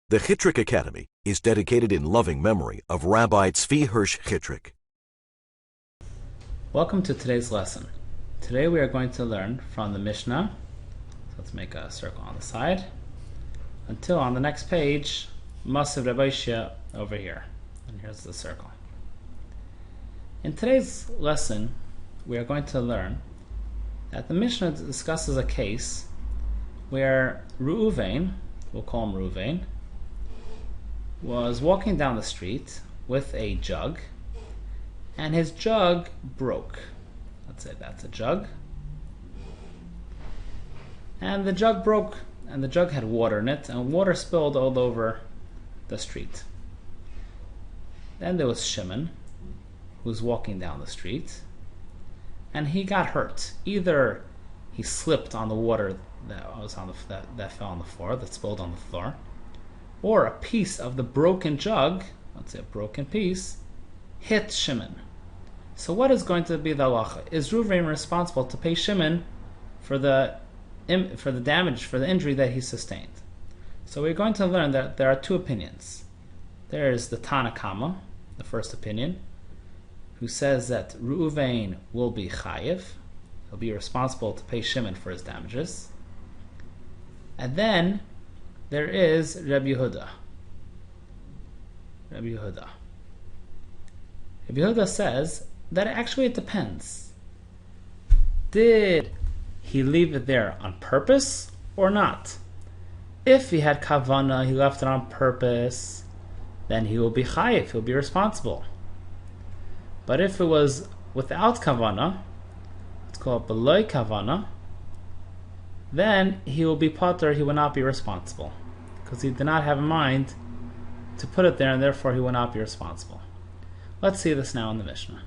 The Chitrik Academy is dedicated in loving memory of Rabbi Tzvi Hirsh Chitrik. Welcome to today's lesson. Today we are going to learn from the Mishnah. So let's make a circle on the side. Until on the next page, Masav Rabbi Shia over here. And here's the circle. In today's lesson, we are going to learn that the Mishnah discusses a case where Reuven, we'll call him Reuven, was walking down the street with a jug, and his jug broke. Let's say that's a jug. And the jug broke, and the jug had water in it, and water spilled all over the street. Then there was Shimon, who was walking down the street, and he got hurt. Either he slipped on the water that was on that fell on the floor, that spilled on the floor, or a piece of the broken jug, let's say a broken piece, hit Shimon. So what is going to be the halacha? Is Reuven responsible to pay Shimon for the damage, for the injury that he sustained? So we're going to learn that there are two opinions. There is the Tana Kama, the first opinion, who says that Reuven will be chayiv. He'll be responsible to pay Shimon for his damages. And then there is Rabbi Yehuda. Rabbi Yehuda says that actually it depends. Did he leave it there on purpose or not? If he had kavana, he left it on purpose, then he will be chayiv, he'll be responsible. But if it was without kavana, it's called beloi kavana, then he will be pater, he will not be responsible, because he did not have in mind to put it there, and therefore he will not be responsible. Let's see this now in the Mishnah.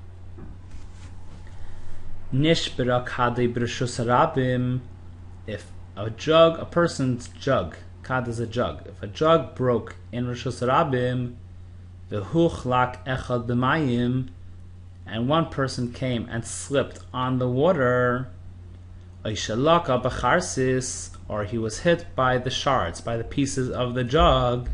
Nishbira kadei b'reshus harabim. If a person's jug, kad is a jug, if a jug broke in reshus harabim, v'huchlak echad b'mayim, and one person came and slipped on the water, oishalaka b'charsis, or he was hit by the shards, by the pieces of the jug,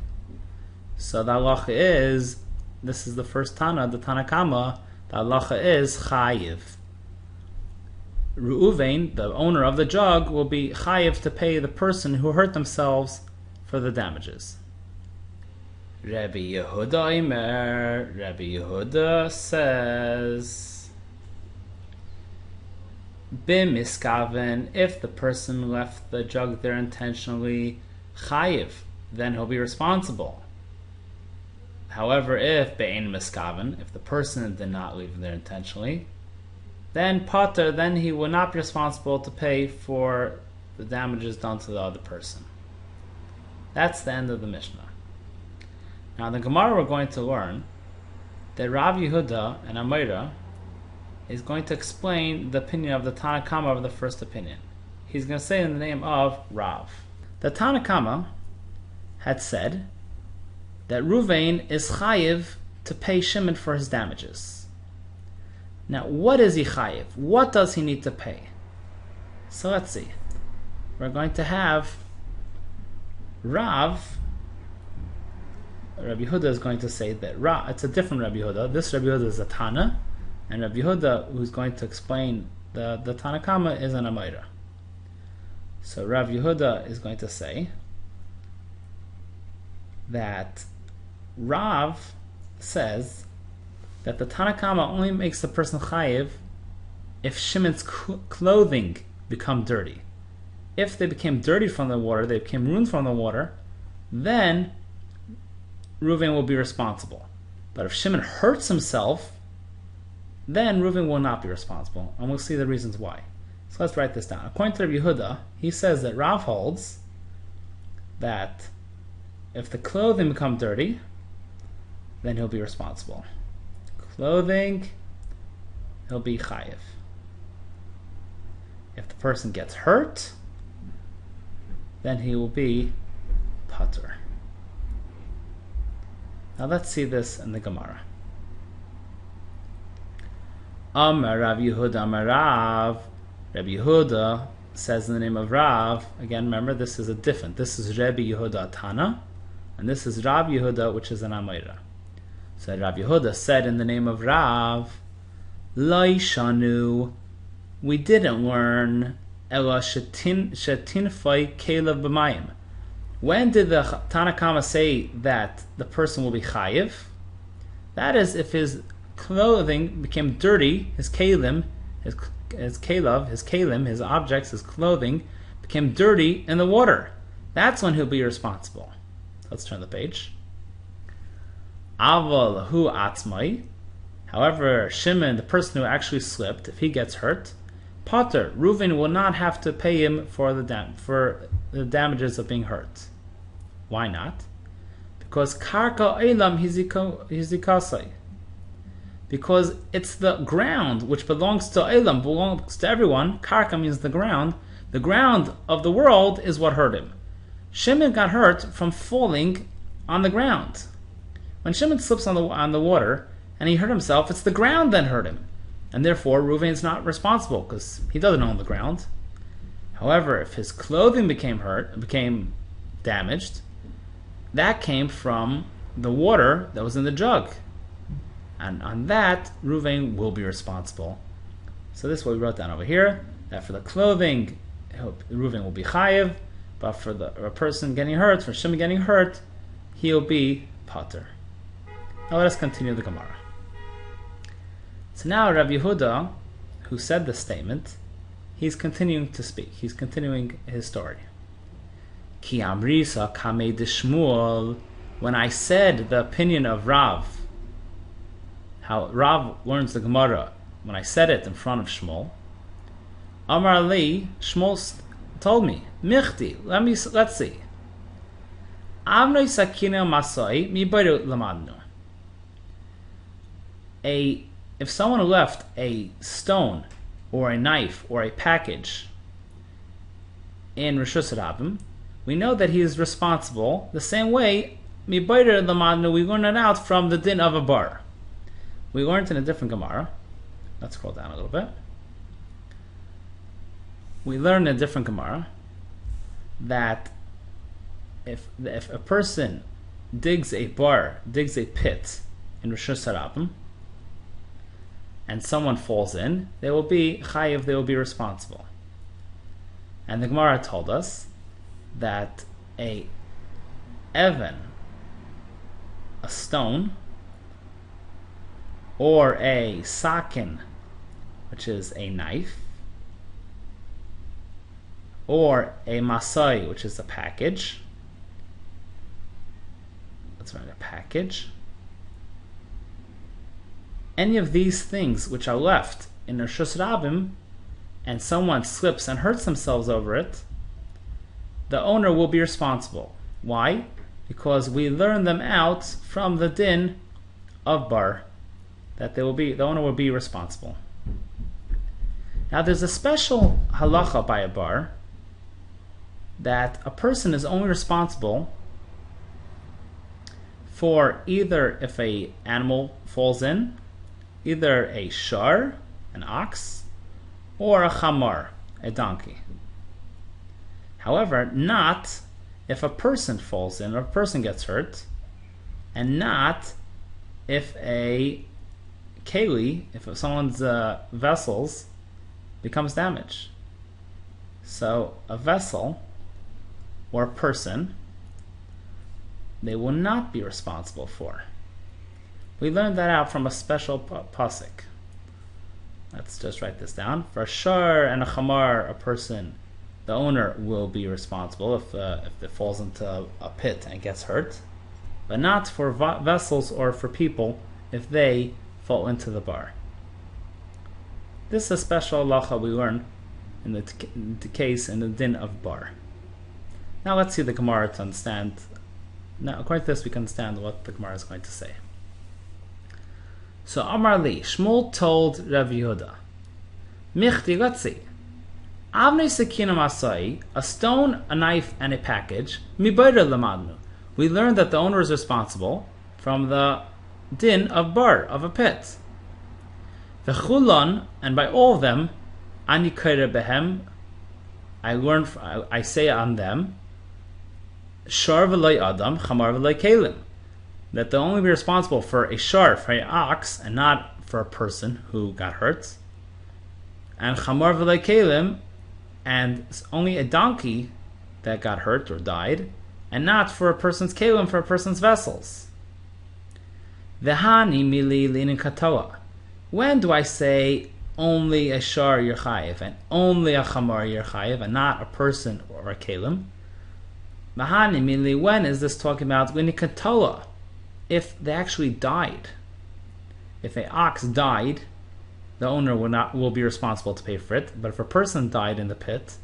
so the halacha is, this is the first Tana, the Tana Kama, the halacha is chayiv. Reuven, the owner of the jug, will be chayiv to pay the person who hurt themselves for the damages. Rabbi Yehuda says, Bimiskaven, if the person left the jug there intentionally, chayiv, then he'll be responsible. However, if be'ein miskaven, if the person did not leave there intentionally, then pater, then he will not be responsible to pay for the damages done to the other person. That's the end of the Mishnah. Now in the Gemara we're going to learn that Rav Yehuda and Amira is going to explain the opinion of the Tana Kama of the first opinion. He's going to say in the name of Rav. The Tana Kama had said that Reuven is chayiv to pay Shimon for his damages. Now, what is he chayiv? What does he need to pay? So let's see. We're going to have Rabbi Yehuda is going to say that it's a different Rabbi Yehuda. This Rabbi Yehuda is a Tana, and Rabbi Yehuda, who's going to explain the Tana Kama, is an Amira. So Rabbi Yehuda is going to say that Rav says that the Tana Kama only makes the person chayiv if Shimon's clothing become dirty. If they became dirty from the water, they became ruined from the water, then Reuven will be responsible. But if Shimon hurts himself, then Reuven will not be responsible, and we'll see the reasons why. So let's write this down. According to Rabbi Yehuda, he says that Rav holds that if the clothing become dirty, then he'll be responsible. Clothing, he'll be chayiv. If the person gets hurt, then he will be patur. Now let's see this in the Gemara. Amar Rav Yehuda Amar Rav. Rabbi Yehuda says in the name of Rav. Again, remember, this is this is Rabbi Yehuda Tana, And this is Rav Yehuda, which is an Amayra. So Rav Yehuda said in the name of Rav, Loi Shanu, we didn't learn Ela Shetinfai Kelev B'mayim. When did the Tanakama say that the person will be chayiv? That is, if his clothing became dirty, his kalim, his kalim, his objects, his clothing became dirty in the water. That's when he'll be responsible. Let's turn the page. Aval hu atzmai. However, Shimon, the person who actually slipped, if he gets hurt, Potter, Reuven will not have to pay him for the damages of being hurt. Why not? Because karka elam hizikasai. Because it's the ground which belongs to elam, belongs to everyone. Karka means the ground. The ground of the world is what hurt him. Shimon got hurt from falling on the ground. When Shimon slips on the water and he hurt himself, it's the ground that hurt him. And therefore, Reuven is not responsible because he doesn't own the ground. However, if his clothing became damaged, that came from the water that was in the jug. And on that, Reuven will be responsible. So this is what we wrote down over here, that for the clothing, Reuven will be chayiv, but for a person getting hurt, for Shimon getting hurt, he'll be pater. Now let us continue the Gemara. So now Rabbi Yehuda, who said this statement, he's continuing to speak. He's continuing his story. Ki amrisa kamei de Shmuel, when I said the opinion of Rav, how Rav learns the Gemara, when I said it in front of Shmuel, Amar li, Shmuel told me, Michti, let's see. Avnoi sakina masai mi bayru lamadnu. If someone left a stone or a knife or a package in Rishus Rabim, we know that he is responsible the same way mi bayru lamadnu, we learn it out from the din of a bar. We learned in a different Gemara. Let's scroll down a little bit. We learned in a different Gemara that if a person digs a pit in Rishus Harabim, and someone falls in, they will be chayiv, they will be responsible. And the Gemara told us that a stone, or a sakin, which is a knife, or a masai, which is a package. Let's write a package. Any of these things which are left in Rishus Rabim, and someone slips and hurts themselves over it, the owner will be responsible. Why? Because we learn them out from the din of bar, that the owner will be responsible. Now there's a special halacha by a bar that a person is only responsible for either if a animal falls in, either a shar, an ox, or a chamar, a donkey. However, not if a person falls in or a person gets hurt, and not if a keli, if someone's vessels becomes damaged. So a vessel or a person, they will not be responsible for. We learned that out from a special pasuk. Let's just write this down. For a shar and a chamar, a person, the owner will be responsible if it falls into a pit and gets hurt, but not for vessels or for people if they fall into the bar. This is a special halacha we learn in the case in the din of bar. Now let's see the Gemara to understand. Now, according to this, we can understand what the Gemara is going to say. So Amar Li, Shmuel told Rav Yehuda, Michti, let's see. Avnei Sekina Masai, a stone, a knife, and a package, Mibayra Lamadnu. We learned that the owner is responsible from the din of bar, of a pit. V'chulon, and by all of them, Ani Kaira Behem, I say on them, shar v'loy adam, chamar v'loy kelim. That they'll only be responsible for a shar, for an ox, and not for a person who got hurt. And chamar v'loy kelim, and only a donkey that got hurt or died, and not for a person's kelim, for a person's vessels. V'hani mili linin katoa. When do I say only a shar you're chayiv, and only a chamar you're chayiv, and not a person or a kelim? V'hani mili, when is this talking about linin katoa? If they actually died. If an ox died, the owner will be responsible to pay for it. But if a person died in the pit,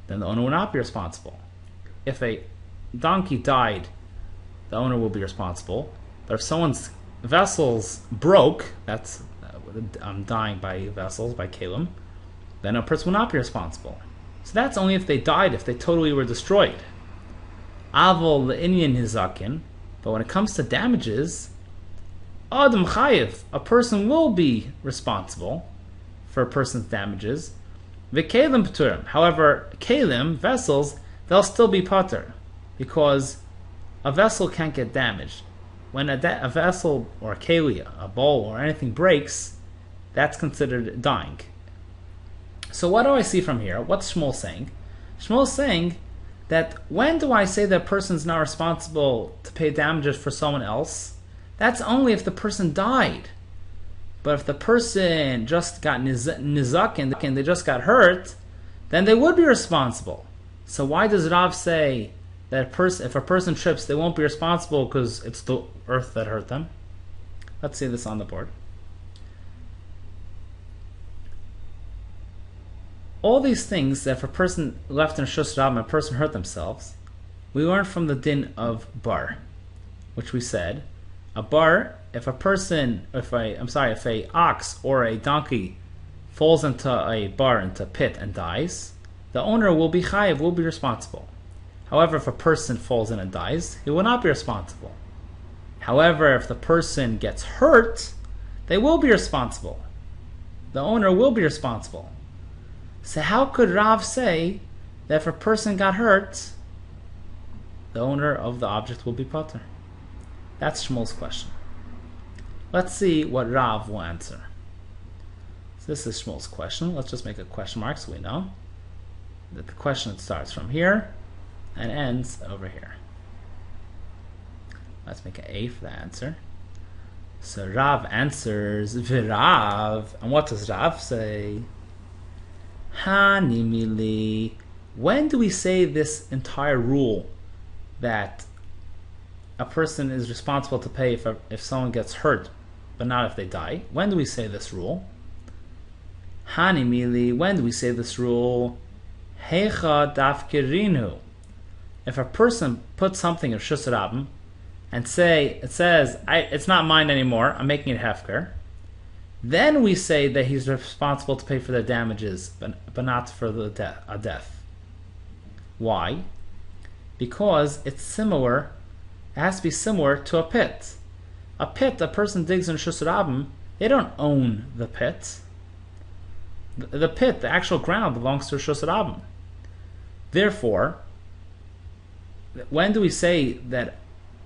then the owner will not be responsible. If a donkey died, the owner will be responsible. But if someone's vessels broke, that's dying by vessels, by kelim, then a person will not be responsible. So that's only if they died, if they totally were destroyed. Avol le'inyan hizakin. But when it comes to damages, Adam Chayiv, a person will be responsible for a person's damages. V'kelim P'turim. However, kelim, vessels, they'll still be patur, because a vessel can't get damaged. When a vessel or a keli, a bowl or anything breaks, that's considered dying. So what do I see from here? What's Shmuel saying? Shmuel's saying that when do I say that a person's not responsible to pay damages for someone else? That's only if the person died. But if the person just got nizakin and they just got hurt, then they would be responsible. So why does Rav say that if a person trips, they won't be responsible because it's the earth that hurt them? Let's see this on the board. All these things, that if a person left in Shus Rab and a person hurt themselves, we learned from the din of bar, which we said, a bar, if a ox or a donkey falls into a bar, into a pit, and dies, the owner will be chayiv, will be responsible. However, if a person falls in and dies, he will not be responsible. However, if the person gets hurt, they will be responsible. The owner will be responsible. So how could Rav say that if a person got hurt, the owner of the object will be patur? That's Shmuel's question. Let's see what Rav will answer. So this is Shmuel's question. Let's just make a question mark so we know that the question starts from here and ends over here. Let's make an A for the answer. So Rav answers V'Rav. And what does Rav say? Hanimili. When do we say this entire rule that a person is responsible to pay if someone gets hurt, but not if they die? When do we say this rule? Hanimili. When do we say this rule? Hecha dafkirinu. If a person puts something in Shus Rabim and it says, it's not mine anymore, I'm making it hefker, then we say that he's responsible to pay for the damages, but not for a death. Why? Because it's similar, it has to be similar to a pit. A pit, a person digs in Shus Rabim, they don't own the pit. The pit, the actual ground, belongs to Shus Rabim. Therefore, when do we say that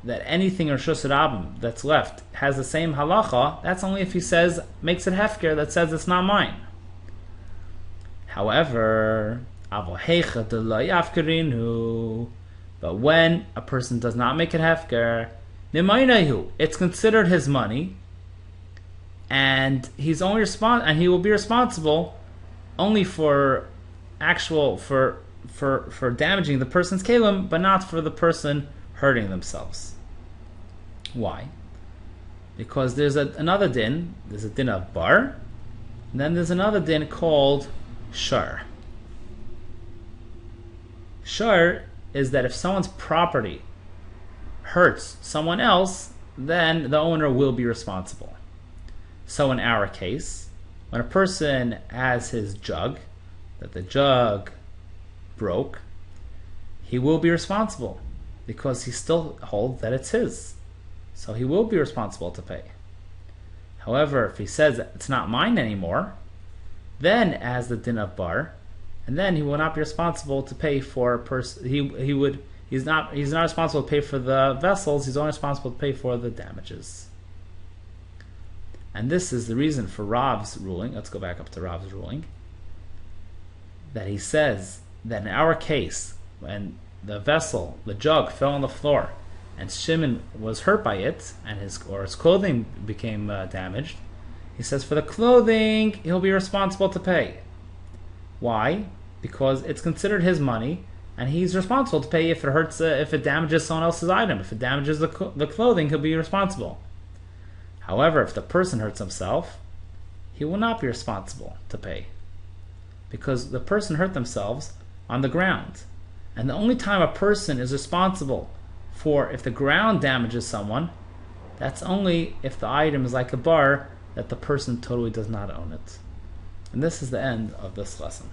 anything in Shus Rabim that's left has the same halacha? That's only if he makes it hefker, that says it's not mine. However, but when a person does not make it hefker, it's considered his money, and he's only and he will be responsible only for for damaging the person's kelim, but not for the person hurting themselves. Why? Because there's another din. There's a din of bar, and then there's another din called shar. Shar is that if someone's property hurts someone else, then the owner will be responsible. So in our case, when a person has his jug, that the jug broke, he will be responsible because he still holds that it's his. So he will be responsible to pay. However, if he says it's not mine anymore, then as the din of bar, and then he will not be responsible to pay for a person. He would He's not responsible to pay for the vessels. He's only responsible to pay for the damages. And this is the reason for Rav's ruling. Let's go back up to Rav's ruling. That he says that in our case, when the vessel, the jug, fell on the floor, and Shimon was hurt by it, and his clothing became damaged, he says for the clothing he'll be responsible to pay. Why? Because it's considered his money, and he's responsible to pay if it hurts, if it damages someone else's item. If it damages the clothing, he'll be responsible. However, if the person hurts himself, he will not be responsible to pay, because the person hurt themselves on the ground. And the only time a person is responsible for if the ground damages someone, that's only if the item is like a bar that the person totally does not own it. And this is the end of this lesson.